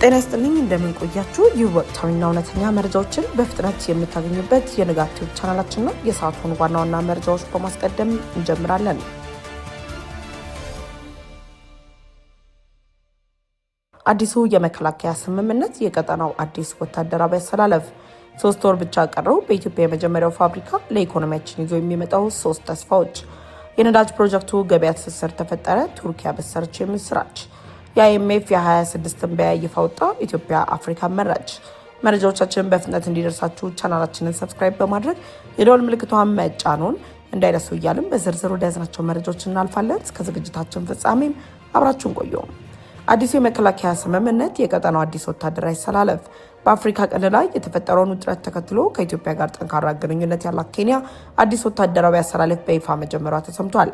ጤና ይስጥልኝ እንደምን ቆያችሁ። ይህ ወቅታዊና እውነተኛ መረጃዎችን በፍጥነት የምታገኙበት የንጋት ዩቲዩብ ቻናላችን ነው። የሰዓቱን ዋና ዋና መረጃዎች በማስቀደም እንጀምራለን። አዲሱ የመከላከያ ስምምነት የቀጠናው አዲስ ወታደራዊ አሰላለፍ 3 ወር ብቻ ቀረው። በኢትዮጵያ የመጀመሪያው ፋብሪካ ለኢኮኖሚያችን ይዞ የሚመጣው 3 ተስፋዎች። የነዳጅ ፕሮጀክቱ ገበያ ትስስር ተፈጠረ። ቱርክ ያበሰረች የምስራች። የአይኤምኤፍ የ26 ትንበያ ይፋ ወጣ። ኢትዮጵያ አፍሪካ መራች። መረጃዎቻችንን በፍጥነት እንዲደርሳችሁ ቻናላችንን ሰብስክራይብ በማድረግ የደወል ምልክቷን መጫኑን እንዳይረሱ እያልን በዝርዝር ወደ ያዝናቸው መረጃዎች እናልፋለን። እስከ ዝግጅታችን ፍጻሜም አብራችሁን ቆዩ። አዲሱ የመከላከያ ስምምነት የቀጠናው አዲስ ወታደራዊ አሰላለፍ። በአፍሪካ ቀንድ ላይ የተፈጠረውን ውጥረት ተከትሎ ከኢትዮጵያ ጋር ጠንካራ ግንኙነት ያላት ኬንያ አዲስ ወታደራዊ አሰላለፍ በይፋ መጀመሯ ተሰምቷል።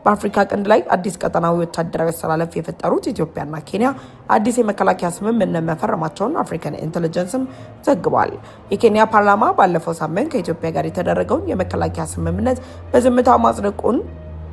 በአፍሪካ ቀንድ ላይ አዲስ ቀጠናዊ ወታደራዊ አሰላለፍ የፈጠሩት ኢትዮጵያና ኬንያ አዲስ የመከላከያ ስምምነት መፈረማቸውን አፍሪካን ኢንተለጀንስም ዘግቧል። የኬንያ ፓርላማ ባለፈው ሳምንት ከኢትዮጵያ ጋር የተደረገውን የመከላከያ ስምምነት በዝምታ ማጽደቁን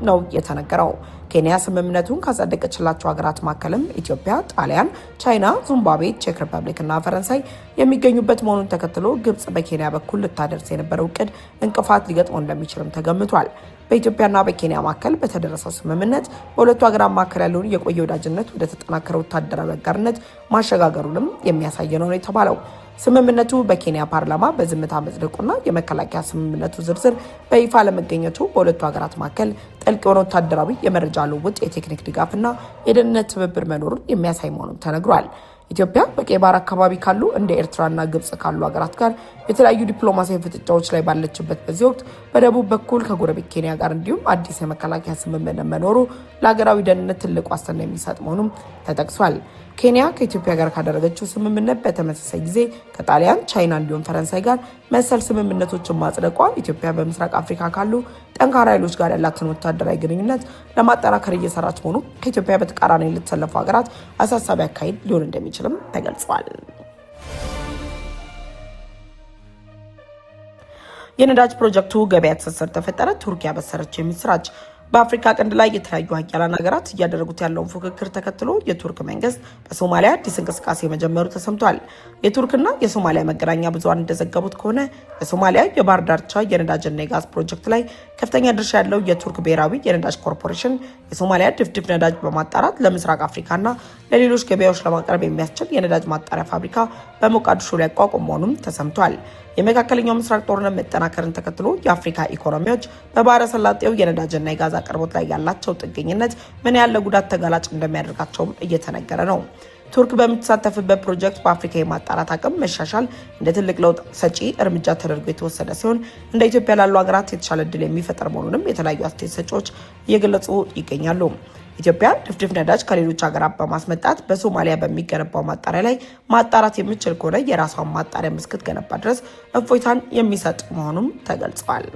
ነው የተነገረው። ኬንያ ስምምነቱን ካጸደቀችላቸው ሀገራት መካከልም ኢትዮጵያ፣ ጣሊያን፣ ቻይና፣ ዚምባብዌ፣ ቼክ ሪፐብሊክ እና ፈረንሳይ የሚገኙበት መሆኑን ተከትሎ ግብጽ በኬንያ በኩል ልታደርስ የነበረው እቅድ እንቅፋት ሊገጥመው እንደሚችልም ተገምቷል። በኢትዮጵያና በኬንያ መካከል በተደረሰው ስምምነት በሁለቱ ሀገራት መካከል ያለውን የቆየ ወዳጅነት ወደ ተጠናከረ ወታደራዊ አጋርነት ማሸጋገሩንም የሚያሳይ ነው የተባለው። ስምምነቱ በኬንያ ፓርላማ በዝምታ መጽደቁና የመከላከያ ስምምነቱ ዝርዝር በይፋ ለመገኘቱ በሁለቱ ሀገራት መካከል ጥልቅ የሆነ ወታደራዊ የመረጃ ልውውጥ፣ የቴክኒክ ድጋፍና የደህንነት ትብብር መኖሩን የሚያሳይ መሆኑን ተነግሯል። ኢትዮጵያ በቀይ ባህር አካባቢ ካሉ እንደ ኤርትራና ግብጽ ካሉ ሀገራት ጋር የተለያዩ ዲፕሎማሲያዊ ፍጥጫዎች ላይ ባለችበት በዚህ ወቅት በደቡብ በኩል ከጎረቤት ኬንያ ጋር እንዲሁም አዲስ የመከላከያ ስምምነት መኖሩ ለሀገራዊ ደህንነት ትልቅ ዋስትና የሚሰጥ መሆኑም ተጠቅሷል። ኬንያ ከኢትዮጵያ ጋር ካደረገችው ስምምነት በተመሳሳይ ጊዜ ከጣሊያን፣ ቻይና እንዲሁም ፈረንሳይ ጋር መሰል ስምምነቶችን ማጽደቋ ኢትዮጵያ በምስራቅ አፍሪካ ካሉ ጠንካራ ኃይሎች ጋር ያላትን ወታደራዊ ግንኙነት ለማጠናከር እየሰራች መሆኑ ከኢትዮጵያ በተቃራኒ ለተሰለፉ ሀገራት አሳሳቢ አካሄድ ሊሆን እንደሚችልም ተገልጿል። የነዳጅ ፕሮጀክቱ ገበያ ትስስር ተፈጠረ። ቱርክ ያበሰረች የምስራች። በአፍሪካ ቀንድ ላይ የተለያዩ ሀያላን ሀገራት እያደረጉት ያለውን ፉክክር ተከትሎ የቱርክ መንግስት በሶማሊያ አዲስ እንቅስቃሴ መጀመሩ ተሰምቷል። የቱርክና የሶማሊያ መገናኛ ብዙሃን እንደዘገቡት ከሆነ በሶማሊያ የባህር ዳርቻ የነዳጅና የጋዝ ፕሮጀክት ላይ ከፍተኛ ድርሻ ያለው የቱርክ ብሔራዊ የነዳጅ ኮርፖሬሽን የሶማሊያ ድፍድፍ ነዳጅ በማጣራት ለምስራቅ አፍሪካና ለሌሎች ገበያዎች ለማቅረብ የሚያስችል የነዳጅ ማጣሪያ ፋብሪካ በሞቃዲሾ ላይ ያቋቁም መሆኑም ተሰምቷል። የመካከለኛው ምስራቅ ጦርነት መጠናከርን ተከትሎ የአፍሪካ ኢኮኖሚዎች በባህረ ሰላጤው የነዳጅና የጋዝ አቅርቦት ላይ ያላቸው ጥገኝነት ምን ያለ ጉዳት ተጋላጭ እንደሚያደርጋቸውም እየተነገረ ነው። ቱርክ በምትሳተፍበት ፕሮጀክት በአፍሪካ የማጣራት አቅም መሻሻል እንደ ትልቅ ለውጥ ሰጪ እርምጃ ተደርጎ የተወሰደ ሲሆን እንደ ኢትዮጵያ ላሉ ሀገራት የተሻለ ዕድል የሚፈጠር መሆኑንም የተለያዩ አስተያየት ሰጪዎች እየገለጹ ይገኛሉ። ኢትዮጵያ ድፍድፍ ነዳጅ ከሌሎች ሀገራት በማስመጣት በሶማሊያ በሚገነባው ማጣሪያ ላይ ማጣራት የምትችል ከሆነ የራሷን ማጣሪያ እስክትገነባ ድረስ እፎይታን የሚሰጥ መሆኑም ተገልጿል።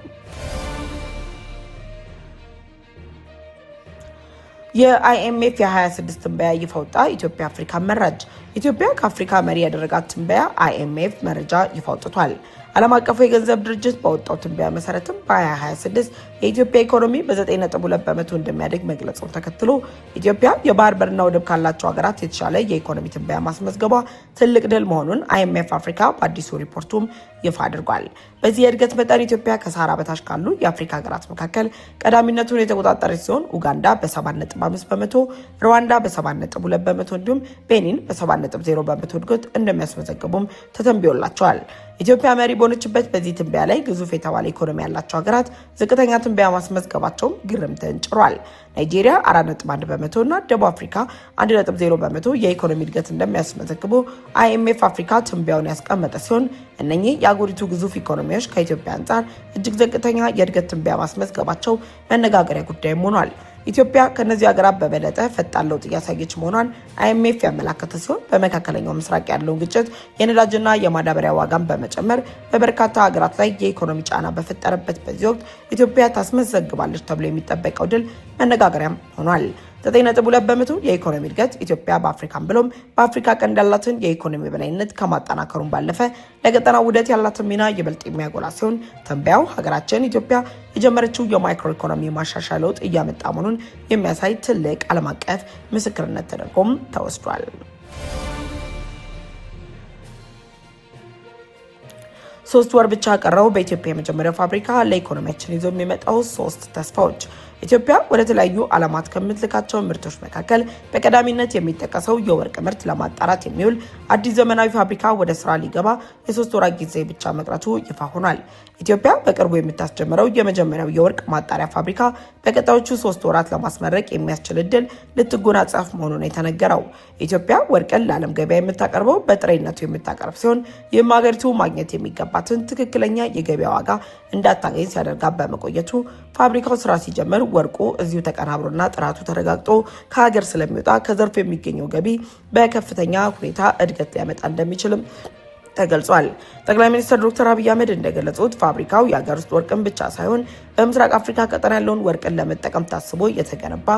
የአይኤምኤፍ የ26 ትንበያ ይፋ ወጣ። ኢትዮጵያ አፍሪካ መራች። ኢትዮጵያ ከአፍሪካ መሪ ያደረጋት ትንበያ አይኤምኤፍ መረጃ ይፋ ወጥቷል። ዓለም አቀፉ የገንዘብ ድርጅት ባወጣው ትንበያ መሰረትም በ2026 የኢትዮጵያ ኢኮኖሚ በ9.2 በመቶ እንደሚያድግ መግለጹን ተከትሎ ኢትዮጵያ የባህር በርና ወደብ ካላቸው ሀገራት የተሻለ የኢኮኖሚ ትንበያ ማስመዝገቧ ትልቅ ድል መሆኑን አይኤምኤፍ አፍሪካ በአዲሱ ሪፖርቱም ይፋ አድርጓል። በዚህ የእድገት መጠን ኢትዮጵያ ከሰሃራ በታች ካሉ የአፍሪካ ሀገራት መካከል ቀዳሚነቱን የተቆጣጠረች ሲሆን ኡጋንዳ በ7.5 በመቶ፣ ሩዋንዳ በ7.2 በመቶ እንዲሁም ቤኒን በ7.0 በመቶ እድገት እንደሚያስመዘግቡም ተተንብዮላቸዋል። ኢትዮጵያ መሪ በሆነችበት በዚህ ትንበያ ላይ ግዙፍ የተባለ ኢኮኖሚ ያላቸው ሀገራት ዝቅተኛ ትንበያ ማስመዝገባቸውም ግርምትን ጭሯል። ናይጄሪያ 4.1 በመቶ እና ደቡብ አፍሪካ 1.0 በመቶ የኢኮኖሚ እድገት እንደሚያስመዘግቡ አይኤምኤፍ አፍሪካ ትንበያውን ያስቀመጠ ሲሆን እነኚህ የአገሪቱ ግዙፍ ኢኮኖሚዎች ከኢትዮጵያ አንጻር እጅግ ዝቅተኛ የእድገት ትንበያ ማስመዝገባቸው መነጋገሪያ ጉዳይም ሆኗል። ኢትዮጵያ ከነዚህ ሀገራት በበለጠ ፈጣን ለውጥ እያሳየች መሆኗን አይኤምኤፍ ያመላከተ ሲሆን በመካከለኛው ምስራቅ ያለውን ግጭት፣ የነዳጅና የማዳበሪያ ዋጋን በመጨመር በበርካታ ሀገራት ላይ የኢኮኖሚ ጫና በፈጠረበት በዚህ ወቅት ኢትዮጵያ ታስመዘግባለች ተብሎ የሚጠበቀው ድል መነጋገሪያም ሆኗል። 9.2 በመቶ የኢኮኖሚ እድገት ኢትዮጵያ በአፍሪካም ብሎም በአፍሪካ ቀንድ ያላትን የኢኮኖሚ በላይነት ከማጠናከሩን ባለፈ ለቀጠናው ውህደት ያላትን ሚና ይበልጥ የሚያጎላ ሲሆን ትንበያው ሀገራችን ኢትዮጵያ የጀመረችው የማይክሮ ኢኮኖሚ ማሻሻያ ለውጥ እያመጣ መሆኑን የሚያሳይ ትልቅ ዓለም አቀፍ ምስክርነት ተደርጎም ተወስዷል። 3 ወር ብቻ ቀረው በኢትዮጵያ የመጀመሪያው ፋብሪካ ለኢኮኖሚያችን ይዞ የሚመጣው 3 ተስፋዎች። ኢትዮጵያ ወደ ተለያዩ ዓለማት ከምትልካቸው ምርቶች መካከል በቀዳሚነት የሚጠቀሰው የወርቅ ምርት ለማጣራት የሚውል አዲስ ዘመናዊ ፋብሪካ ወደ ስራ ሊገባ የ3 ወራት ጊዜ ብቻ መቅረቱ ይፋ ሆኗል። ኢትዮጵያ በቅርቡ የምታስጀምረው የመጀመሪያው የወርቅ ማጣሪያ ፋብሪካ በቀጣዮቹ 3 ወራት ለማስመረቅ የሚያስችል እድል ልትጎናጸፍ መሆኑን የተነገረው። ኢትዮጵያ ወርቅን ለዓለም ገበያ የምታቀርበው በጥሬነቱ የምታቀርብ ሲሆን ይህም ሀገሪቱ ማግኘት የሚገባትን ትክክለኛ የገበያ ዋጋ እንዳታገኝ ሲያደርጋት በመቆየቱ ፋብሪካው ስራ ሲጀምር ወርቁ እዚሁ ተቀናብሮና ጥራቱ ተረጋግጦ ከሀገር ስለሚወጣ ከዘርፉ የሚገኘው ገቢ በከፍተኛ ሁኔታ እድገት ሊያመጣ እንደሚችልም ተገልጿል። ጠቅላይ ሚኒስትር ዶክተር አብይ አህመድ እንደገለጹት ፋብሪካው የሀገር ውስጥ ወርቅን ብቻ ሳይሆን በምስራቅ አፍሪካ ቀጠና ያለውን ወርቅን ለመጠቀም ታስቦ የተገነባ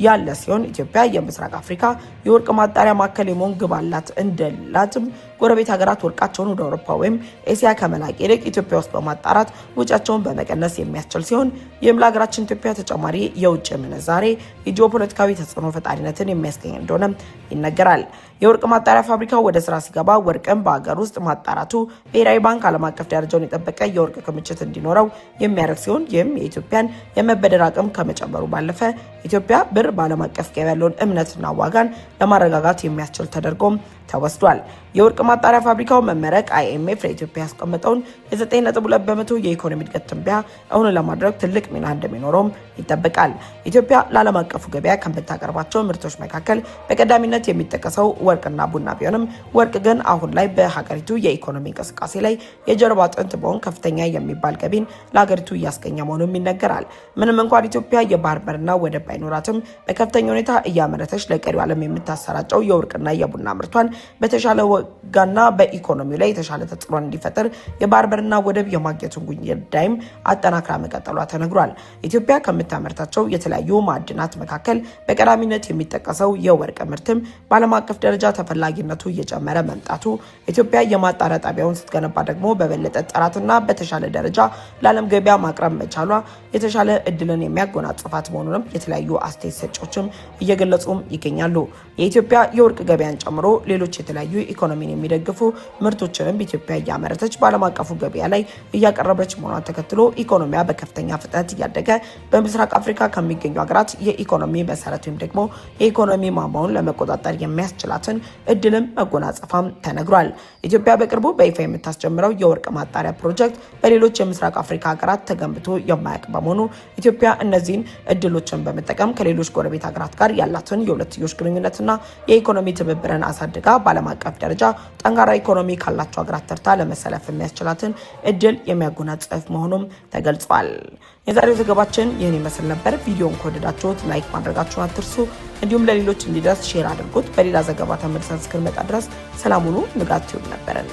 ያለ ሲሆን ኢትዮጵያ የምስራቅ አፍሪካ የወርቅ ማጣሪያ ማዕከል የመሆን ግብ አላት እንደላትም ጎረቤት ሀገራት ወርቃቸውን ወደ አውሮፓ ወይም ኤሲያ ከመላክ ይልቅ ኢትዮጵያ ውስጥ በማጣራት ወጪያቸውን በመቀነስ የሚያስችል ሲሆን ይህም ለሀገራችን ኢትዮጵያ ተጨማሪ የውጭ ምንዛሬ የጂኦፖለቲካዊ ተጽዕኖ ፈጣሪነትን የሚያስገኝ እንደሆነ ይነገራል። የወርቅ ማጣሪያ ፋብሪካ ወደ ስራ ሲገባ ወርቅን በሀገር ውስጥ ማጣራቱ ብሔራዊ ባንክ ዓለም አቀፍ ደረጃውን የጠበቀ የወርቅ ክምችት እንዲኖረው የሚያደርግ ሲሆን ይህም የኢትዮጵያን የመበደር አቅም ከመጨመሩ ባለፈ ኢትዮጵያ ብር በዓለም አቀፍ ገበያ ያለውን እምነትና ዋጋን ለማረጋጋት የሚያስችል ተደርጎም ተወስዷል። የወርቅ ማጣሪያ ፋብሪካው መመረቅ አይኤምኤፍ ለኢትዮጵያ ያስቀመጠውን የ9.2 በመቶ የኢኮኖሚ እድገት ትንበያ እውን ለማድረግ ትልቅ ሚና እንደሚኖረውም ይጠበቃል። ኢትዮጵያ ለዓለም አቀፉ ገበያ ከምታቀርባቸው ምርቶች መካከል በቀዳሚነት የሚጠቀሰው ወርቅና ቡና ቢሆንም ወርቅ ግን አሁን ላይ በሀገሪቱ የኢኮኖሚ እንቅስቃሴ ላይ የጀርባ አጥንት በሆን ከፍተኛ የሚባል ገቢን ለሀገሪቱ እያስገኘ መሆኑም ይነገራል። ምንም እንኳን ኢትዮጵያ የባህር በርና ወደብ ባይኖራትም በከፍተኛ ሁኔታ እያመረተች ለቀሪው ዓለም የምታሰራጨው የወርቅና የቡና ምርቷን በተሻለ ዋጋና በኢኮኖሚው ላይ የተሻለ ተጽዕኖ እንዲፈጠር የባህር በርና ወደብ የማግኘቱን ጉዳይም አጠናክራ መቀጠሏ ተነግሯል። ኢትዮጵያ ከምታመርታቸው የተለያዩ ማዕድናት መካከል በቀዳሚነት የሚጠቀሰው የወርቅ ምርትም በዓለም አቀፍ ደረጃ ተፈላጊነቱ እየጨመረ መምጣቱ ኢትዮጵያ የማጣሪያ ጣቢያውን ስትገነባ ደግሞ በበለጠ ጥራትና በተሻለ ደረጃ ለዓለም ገበያ ማቅረብ መቻሏ የተሻለ እድልን የሚያጎናጽፋት መሆኑንም የተለያዩ አስተያየት ሰጪዎችም እየገለጹም ይገኛሉ። የኢትዮጵያ የወርቅ ገበያን ጨምሮ ሌሎች የተለያዩ ኢኮኖሚን የሚደግፉ ምርቶችንም ኢትዮጵያ እያመረተች በዓለም አቀፉ ገበያ ላይ እያቀረበች መሆኗን ተከትሎ ኢኮኖሚያ በከፍተኛ ፍጥነት እያደገ በምስራቅ አፍሪካ ከሚገኙ ሀገራት የኢኮኖሚ መሰረት ወይም ደግሞ የኢኮኖሚ ማማውን ለመቆጣጠር የሚያስችላትን እድልም መጎናጸፋም ተነግሯል። ኢትዮጵያ በቅርቡ በይፋ የምታስጀምረው የወርቅ ማጣሪያ ፕሮጀክት በሌሎች የምስራቅ አፍሪካ ሀገራት ተገንብቶ የማያውቅ በመሆኑ ኢትዮጵያ እነዚህን እድሎችን በመጠቀም ከሌሎች ጎረቤት ሀገራት ጋር ያላትን የሁለትዮሽ ግንኙነትና የኢኮኖሚ ትብብርን አሳድጋ በዓለም አቀፍ ደረጃ ጠንካራ ኢኮኖሚ ካላቸው ሀገራት ተርታ ለመሰለፍ የሚያስችላትን እድል የሚያጎናጽፍ መሆኑም ተገልጿል። የዛሬው ዘገባችን ይህን ይመስል ነበር። ቪዲዮውን ከወደዳችሁት ላይክ ማድረጋችሁን አትርሱ። እንዲሁም ለሌሎች እንዲደርስ ሼር አድርጉት። በሌላ ዘገባ ተመልሰን እስክንመጣ ድረስ ሰላም ሁኑ። ንጋት ይሁን ነበረን።